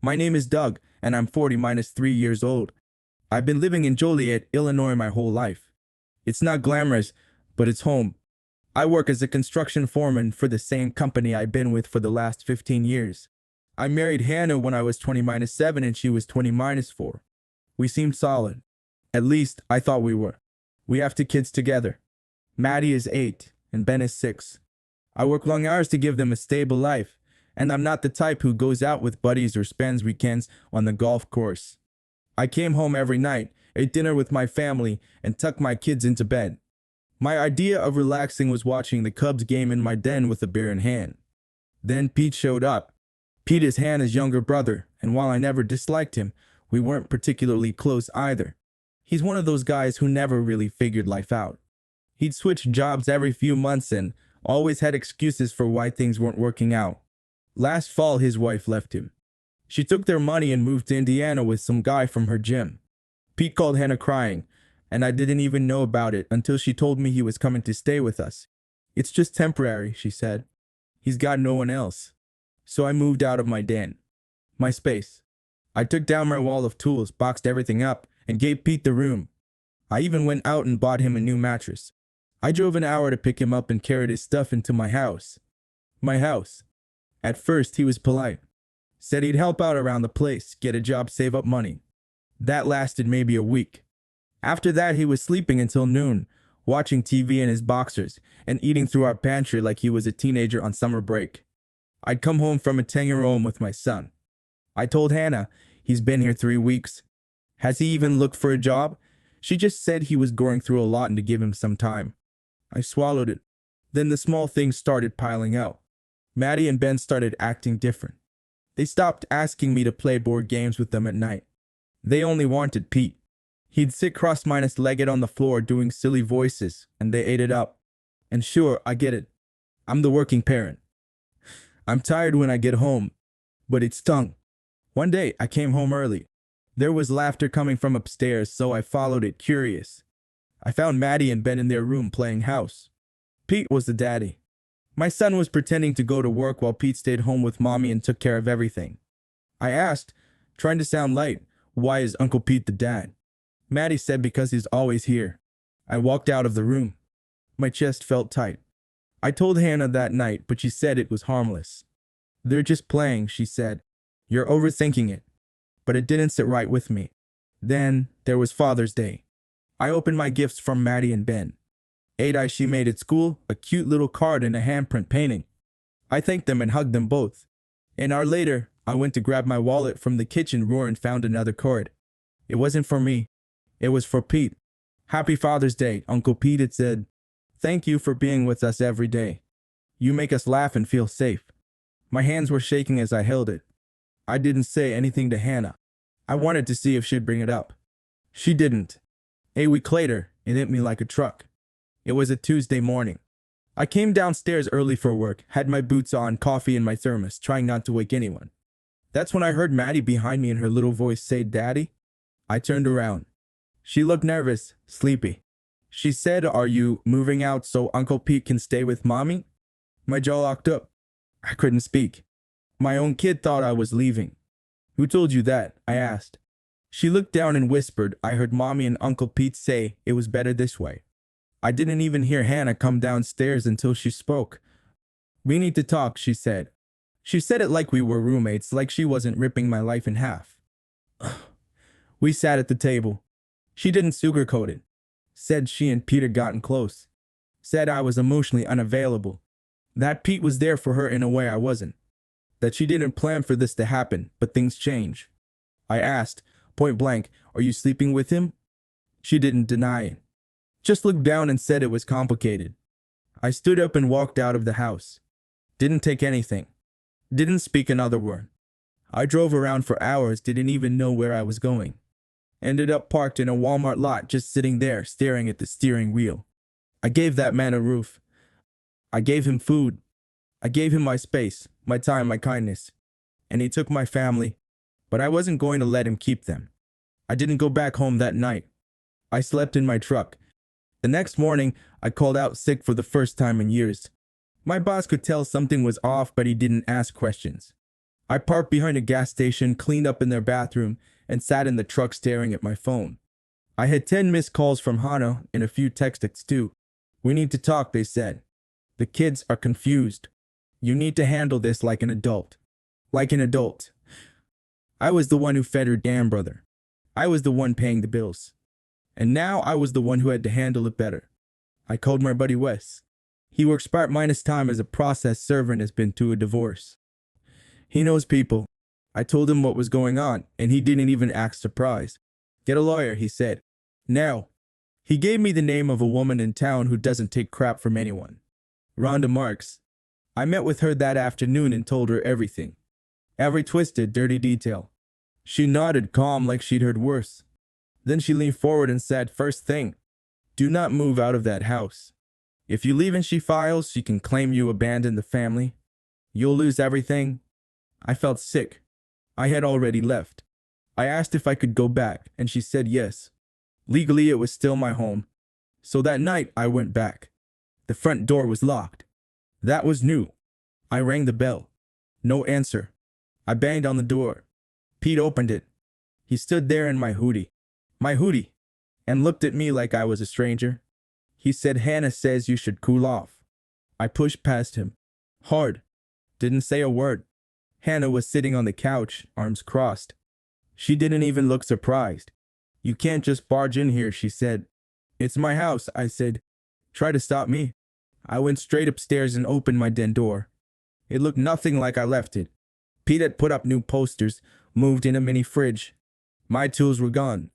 My name is Doug, and I'm 40 minus 3 years old. I've been living in Joliet, Illinois my whole life. It's not glamorous, but it's home. I work as a construction foreman for the same company I've been with for the last 15 years. I married Hannah when I was 20 minus 7 and she was 20 minus 4. We seemed solid. At least, I thought we were. We have 2 kids together. Maddie is 8, and Ben is 6. I work long hours to give them a stable life, and I'm not the type who goes out with buddies or spends weekends on the golf course. I came home every night, ate dinner with my family, and tucked my kids into bed. My idea of relaxing was watching the Cubs game in my den with a beer in hand. Then Pete showed up. Pete is Hannah's younger brother, and while I never disliked him, we weren't particularly close either. He's one of those guys who never really figured life out. He'd switch jobs every few months and always had excuses for why things weren't working out. Last fall, his wife left him. She took their money and moved to Indiana with some guy from her gym. Pete called Hannah crying, and I didn't even know about it until she told me he was coming to stay with us. It's just temporary, she said. He's got no one else. So I moved out of my den. My space. I took down my wall of tools, boxed everything up, and gave Pete the room. I even went out and bought him a new mattress. I drove an hour to pick him up and carried his stuff into my house. My house. At first, he was polite. Said he'd help out around the place, get a job, save up money. That lasted maybe a week. After that, he was sleeping until noon, watching TV in his boxers, and eating through our pantry like he was a teenager on summer break. I'd come home from a 10-year home with my son. I told Hannah, he's been here 3 weeks. Has he even looked for a job? She just said he was going through a lot and to give him some time. I swallowed it. Then the small things started piling out. Maddie and Ben started acting different. They stopped asking me to play board games with them at night. They only wanted Pete. He'd sit cross-legged on the floor doing silly voices, and they ate it up. And sure, I get it. I'm the working parent. I'm tired when I get home, but it stung. One day, I came home early. There was laughter coming from upstairs, so I followed it, curious. I found Maddie and Ben in their room playing house. Pete was the daddy. My son was pretending to go to work while Pete stayed home with Mommy and took care of everything. I asked, trying to sound light, why is Uncle Pete the dad? Maddie said because he's always here. I walked out of the room. My chest felt tight. I told Hannah that night, but she said it was harmless. They're just playing, she said. You're overthinking it. But it didn't sit right with me. Then there was Father's Day. I opened my gifts from Maddie and Ben. Ada she made at school, a cute little card and a handprint painting. I thanked them and hugged them both. An hour later, I went to grab my wallet from the kitchen drawer and found another card. It wasn't for me. It was for Pete. Happy Father's Day, Uncle Pete, it said. Thank you for being with us every day. You make us laugh and feel safe. My hands were shaking as I held it. I didn't say anything to Hannah. I wanted to see if she'd bring it up. She didn't. A week later, it hit me like a truck. It was a Tuesday morning. I came downstairs early for work, had my boots on, coffee in my thermos, trying not to wake anyone. That's when I heard Maddie behind me in her little voice say, Daddy? I turned around. She looked nervous, sleepy. She said, Are you moving out so Uncle Pete can stay with Mommy? My jaw locked up. I couldn't speak. My own kid thought I was leaving. Who told you that? I asked. She looked down and whispered, I heard Mommy and Uncle Pete say it was better this way. I didn't even hear Hannah come downstairs until she spoke. We need to talk, she said. She said it like we were roommates, like she wasn't ripping my life in half. We sat at the table. She didn't sugarcoat it. Said she and Pete had gotten close. Said I was emotionally unavailable. That Pete was there for her in a way I wasn't. That she didn't plan for this to happen, but things change. I asked, point blank, Are you sleeping with him? She didn't deny it. Just looked down and said it was complicated. I stood up and walked out of the house. Didn't take anything. Didn't speak another word. I drove around for hours, didn't even know where I was going. Ended up parked in a Walmart lot, just sitting there, staring at the steering wheel. I gave that man a roof. I gave him food. I gave him my space, my time, my kindness. And he took my family. But I wasn't going to let him keep them. I didn't go back home that night. I slept in my truck. The next morning, I called out sick for the first time in years. My boss could tell something was off, but he didn't ask questions. I parked behind a gas station, cleaned up in their bathroom, and sat in the truck staring at my phone. I had 10 missed calls from Hana and a few texts too. We need to talk, they said. The kids are confused. You need to handle this like an adult. Like an adult. I was the one who fed her damn brother. I was the one paying the bills. And now I was the one who had to handle it better. I called my buddy Wes. He works part-time as a process server and has been through a divorce. He knows people. I told him what was going on, and he didn't even act surprised. Get a lawyer, he said. Now. He gave me the name of a woman in town who doesn't take crap from anyone. Rhonda Marks. I met with her that afternoon and told her everything. Every twisted, dirty detail. She nodded calm like she'd heard worse. Then she leaned forward and said, first thing, do not move out of that house. If you leave and she files, she can claim you abandoned the family. You'll lose everything. I felt sick. I had already left. I asked if I could go back, and she said yes. Legally, it was still my home. So that night, I went back. The front door was locked. That was new. I rang the bell. No answer. I banged on the door. Pete opened it. He stood there in my hoodie, and looked at me like I was a stranger. He said, Hannah says you should cool off. I pushed past him. Hard. Didn't say a word. Hannah was sitting on the couch, arms crossed. She didn't even look surprised. You can't just barge in here, she said. It's my house, I said. Try to stop me. I went straight upstairs and opened my den door. It looked nothing like I left it. Pete had put up new posters, moved in a mini fridge. My tools were gone.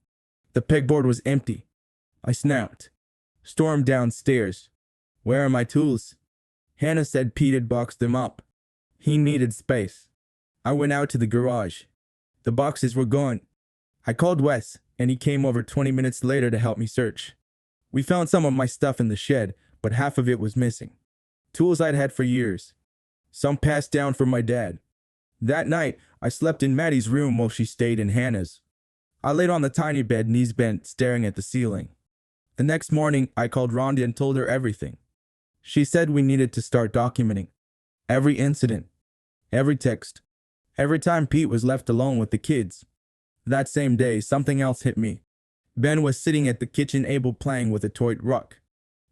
The pegboard was empty. I snapped. Stormed downstairs. Where are my tools? Hannah said Pete had boxed them up. He needed space. I went out to the garage. The boxes were gone. I called Wes, and he came over 20 minutes later to help me search. We found some of my stuff in the shed, but half of it was missing. Tools I'd had for years. Some passed down from my dad. That night, I slept in Maddie's room while she stayed in Hannah's. I laid on the tiny bed, knees bent, staring at the ceiling. The next morning, I called Rhonda and told her everything. She said we needed to start documenting every incident, every text, every time Pete was left alone with the kids. That same day, something else hit me. Ben was sitting at the kitchen table playing with a toy truck.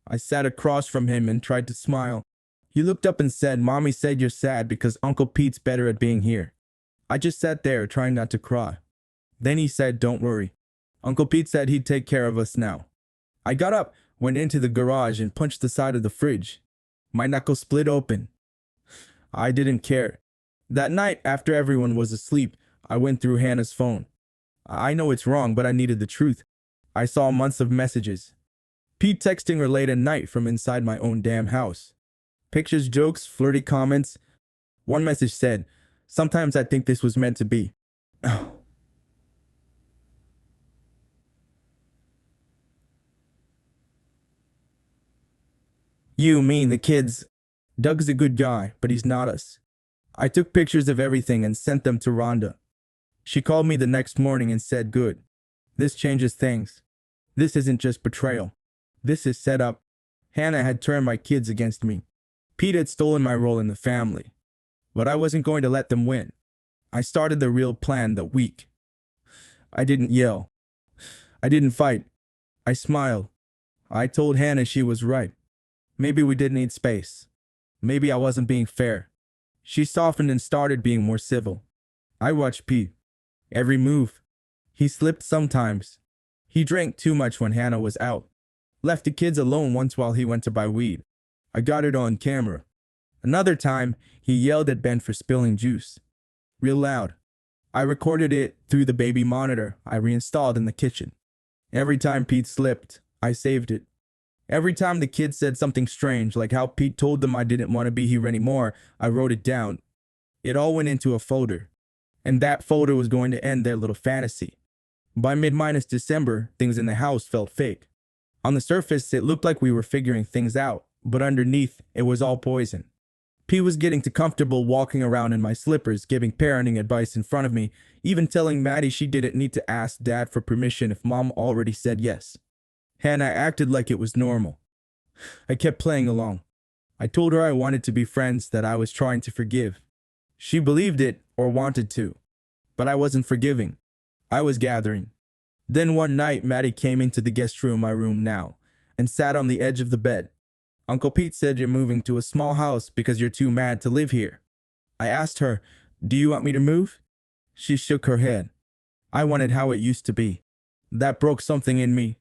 I sat across from him and tried to smile. He looked up and said, Mommy said you're sad because Uncle Pete's better at being here. I just sat there trying not to cry. Then he said, don't worry. Uncle Pete said he'd take care of us now. I got up, went into the garage and punched the side of the fridge. My knuckles split open. I didn't care. That night, after everyone was asleep, I went through Hannah's phone. I know it's wrong, but I needed the truth. I saw months of messages. Pete texting her late at night from inside my own damn house. Pictures, jokes, flirty comments. One message said, sometimes I think this was meant to be. You mean the kids. Doug's a good guy, but he's not us. I took pictures of everything and sent them to Rhonda. She called me the next morning and said, good. This changes things. This isn't just betrayal. This is set up. Hannah had turned my kids against me. Pete had stolen my role in the family. But I wasn't going to let them win. I started the real plan that week. I didn't yell. I didn't fight. I smiled. I told Hannah she was right. Maybe we did need space. Maybe I wasn't being fair. She softened and started being more civil. I watched Pete. Every move. He slipped sometimes. He drank too much when Hannah was out. Left the kids alone once while he went to buy weed. I got it on camera. Another time, he yelled at Ben for spilling juice. Real loud. I recorded it through the baby monitor I reinstalled in the kitchen. Every time Pete slipped, I saved it. Every time the kids said something strange, like how Pete told them I didn't want to be here anymore, I wrote it down. It all went into a folder. And that folder was going to end their little fantasy. By mid-December, things in the house felt fake. On the surface, it looked like we were figuring things out, but underneath, it was all poison. Pete was getting too comfortable walking around in my slippers, giving parenting advice in front of me, even telling Maddie she didn't need to ask Dad for permission if Mom already said yes. Hannah acted like it was normal. I kept playing along. I told her I wanted to be friends, that I was trying to forgive. She believed it, or wanted to. But I wasn't forgiving. I was gathering. Then one night, Maddie came into the guest room, my room now, and sat on the edge of the bed. Uncle Pete said you're moving to a small house because you're too mad to live here. I asked her, do you want me to move? She shook her head. I wanted how it used to be. That broke something in me.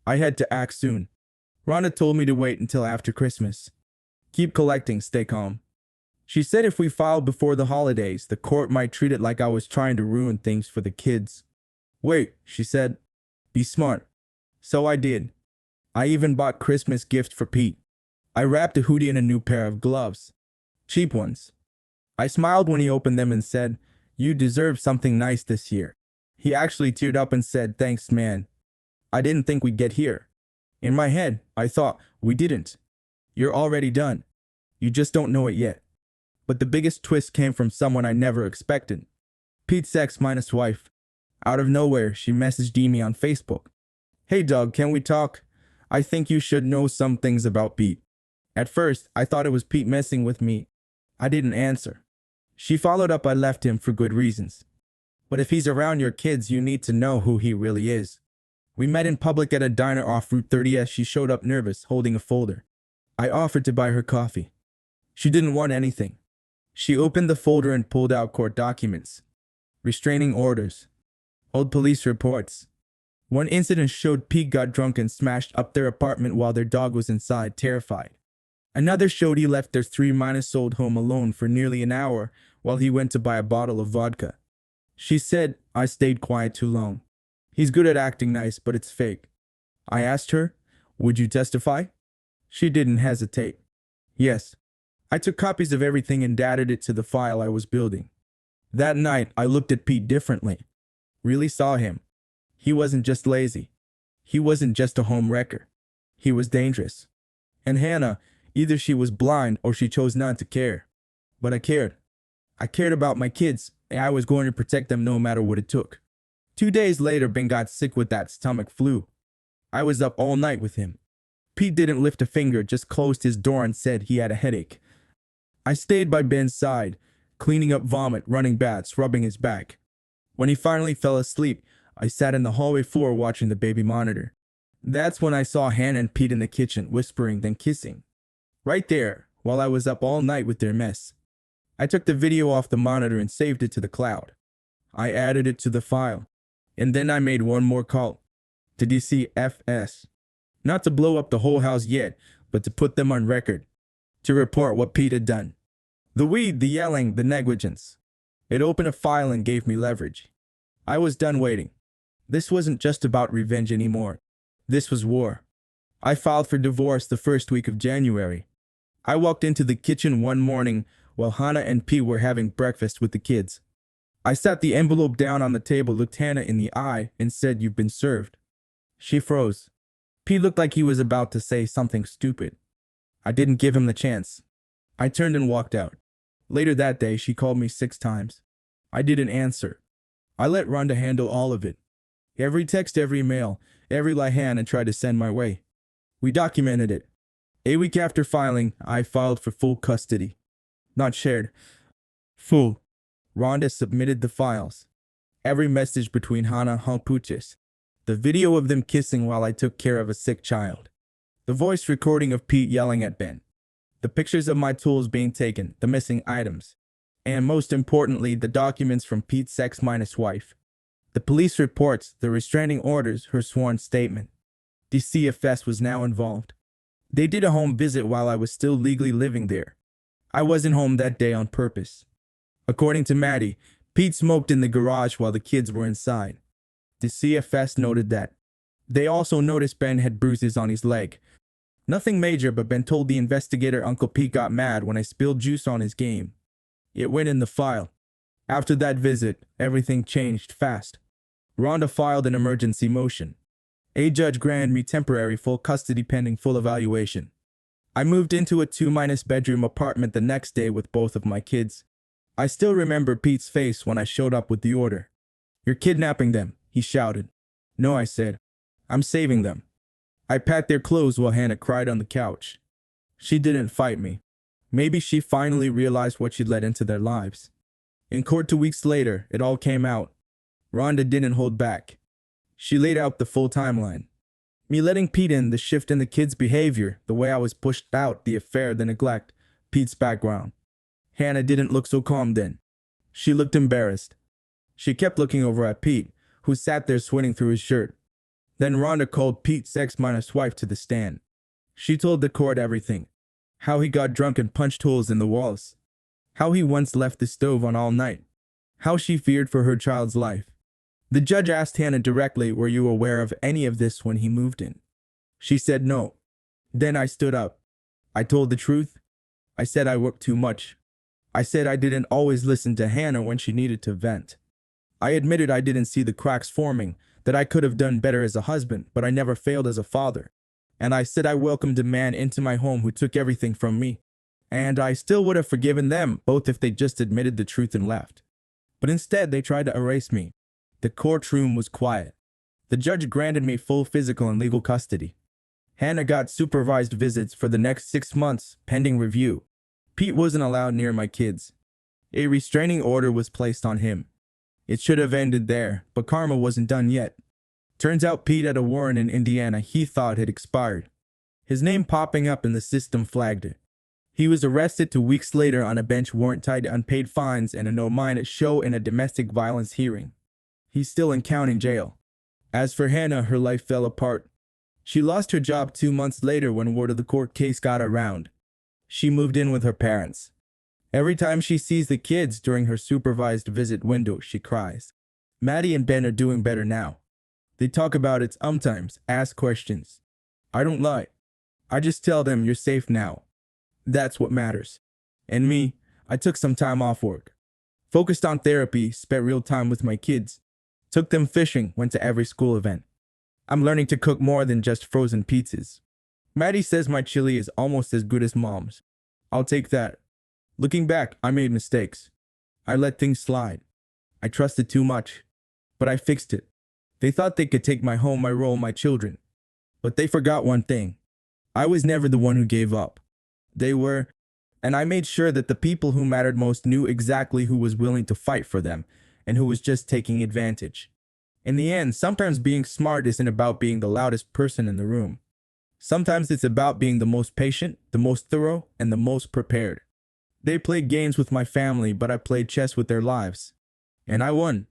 I had to act soon. Rhonda told me to wait until after Christmas. Keep collecting, stay calm. She said if we filed before the holidays, the court might treat it like I was trying to ruin things for the kids. Wait, she said. Be smart. So I did. I even bought Christmas gift for Pete. I wrapped a hoodie in a new pair of gloves. Cheap ones. I smiled when he opened them and said, you deserve something nice this year. He actually teared up and said, thanks, man. I didn't think we'd get here. In my head, I thought, we didn't. You're already done. You just don't know it yet. But the biggest twist came from someone I never expected. Pete's ex-wife. Out of nowhere, she messaged me on Facebook. Hey Doug, can we talk? I think you should know some things about Pete. At first, I thought it was Pete messing with me. I didn't answer. She followed up, I left him for good reasons. But if he's around your kids, you need to know who he really is. We met in public at a diner off Route 30 as she showed up nervous, holding a folder. I offered to buy her coffee. She didn't want anything. She opened the folder and pulled out court documents. Restraining orders. Old police reports. One incident showed Pete got drunk and smashed up their apartment while their dog was inside, terrified. Another showed he left their 3-old home alone for nearly an hour while he went to buy a bottle of vodka. She said, I stayed quiet too long. He's good at acting nice, but it's fake. I asked her, would you testify? She didn't hesitate. Yes. I took copies of everything and added it to the file I was building. That night, I looked at Pete differently. Really saw him. He wasn't just lazy. He wasn't just a home wrecker. He was dangerous. And Hannah, either she was blind or she chose not to care. But I cared. I cared about my kids, and I was going to protect them no matter what it took. 2 days later, Ben got sick with that stomach flu. I was up all night with him. Pete didn't lift a finger, just closed his door and said he had a headache. I stayed by Ben's side, cleaning up vomit, running baths, rubbing his back. When he finally fell asleep, I sat in the hallway floor watching the baby monitor. That's when I saw Hannah and Pete in the kitchen, whispering, then kissing. Right there, while I was up all night with their mess. I took the video off the monitor and saved it to the cloud. I added it to the file. And then I made one more call. To DCFS. Not to blow up the whole house yet, but to put them on record. To report what Pete had done. The weed, the yelling, the negligence. It opened a file and gave me leverage. I was done waiting. This wasn't just about revenge anymore. This was war. I filed for divorce the first week of January. I walked into the kitchen one morning while Hannah and Pete were having breakfast with the kids. I sat the envelope down on the table, looked Hannah in the eye, and said, "You've been served." She froze. Pete looked like he was about to say something stupid. I didn't give him the chance. I turned and walked out. Later that day, she called me 6 times. I didn't answer. I let Rhonda handle all of it. Every text, every mail, every lie Hannah tried to send my way. We documented it. A week after filing, I filed for full custody. Not shared. Full. Rhonda submitted the files. Every message between Hannah and Puchis. The video of them kissing while I took care of a sick child. The voice recording of Pete yelling at Ben. The pictures of my tools being taken, the missing items. And most importantly, the documents from Pete's ex-wife. The police reports, the restraining orders, her sworn statement. The CFS was now involved. They did a home visit while I was still legally living there. I wasn't home that day on purpose. According to Maddie, Pete smoked in the garage while the kids were inside. The CFS noted that. They also noticed Ben had bruises on his leg. Nothing major, but Ben told the investigator Uncle Pete got mad when I spilled juice on his game. It went in the file. After that visit, everything changed fast. Rhonda filed an emergency motion. A judge granted me temporary full custody pending full evaluation. I moved into a 2-bedroom apartment the next day with both of my kids. I still remember Pete's face when I showed up with the order. "You're kidnapping them," he shouted. "No," I said. "I'm saving them." I packed their clothes while Hannah cried on the couch. She didn't fight me. Maybe she finally realized what she'd let into their lives. In court 2 weeks later, it all came out. Rhonda didn't hold back. She laid out the full timeline. Me letting Pete in, the shift in the kid's behavior, the way I was pushed out, the affair, the neglect, Pete's background. Hannah didn't look so calm then. She looked embarrassed. She kept looking over at Pete, who sat there sweating through his shirt. Then Rhonda called Pete's ex-wife to the stand. She told the court everything. How he got drunk and punched holes in the walls. How he once left the stove on all night. How she feared for her child's life. The judge asked Hannah directly, were you aware of any of this when he moved in? She said no. Then I stood up. I told the truth. I said I worked too much. I said I didn't always listen to Hannah when she needed to vent. I admitted I didn't see the cracks forming, that I could have done better as a husband, but I never failed as a father. And I said I welcomed a man into my home who took everything from me. And I still would have forgiven them both if they just admitted the truth and left. But instead they tried to erase me. The courtroom was quiet. The judge granted me full physical and legal custody. Hannah got supervised visits for the next 6 months, pending review. Pete wasn't allowed near my kids. A restraining order was placed on him. It should have ended there, but karma wasn't done yet. Turns out Pete had a warrant in Indiana he thought had expired. His name popping up in the system flagged it. He was arrested 2 weeks later on a bench warrant tied to unpaid fines and a no-mind show in a domestic violence hearing. He's still in county jail. As for Hannah, her life fell apart. She lost her job 2 months later when word of the court case got around. She moved in with her parents. Every time she sees the kids during her supervised visit window, she cries. Maddie and Ben are doing better now. They talk about it sometimes, ask questions. I don't lie. I just tell them you're safe now. That's what matters. And me, I took some time off work. Focused on therapy, spent real time with my kids. Took them fishing, went to every school event. I'm learning to cook more than just frozen pizzas. Maddie says my chili is almost as good as mom's. I'll take that. Looking back, I made mistakes. I let things slide. I trusted too much. But I fixed it. They thought they could take my home, my role, my children. But they forgot one thing. I was never the one who gave up. They were, and I made sure that the people who mattered most knew exactly who was willing to fight for them and who was just taking advantage. In the end, sometimes being smart isn't about being the loudest person in the room. Sometimes it's about being the most patient, the most thorough, and the most prepared. They played games with my family, but I played chess with their lives. And I won.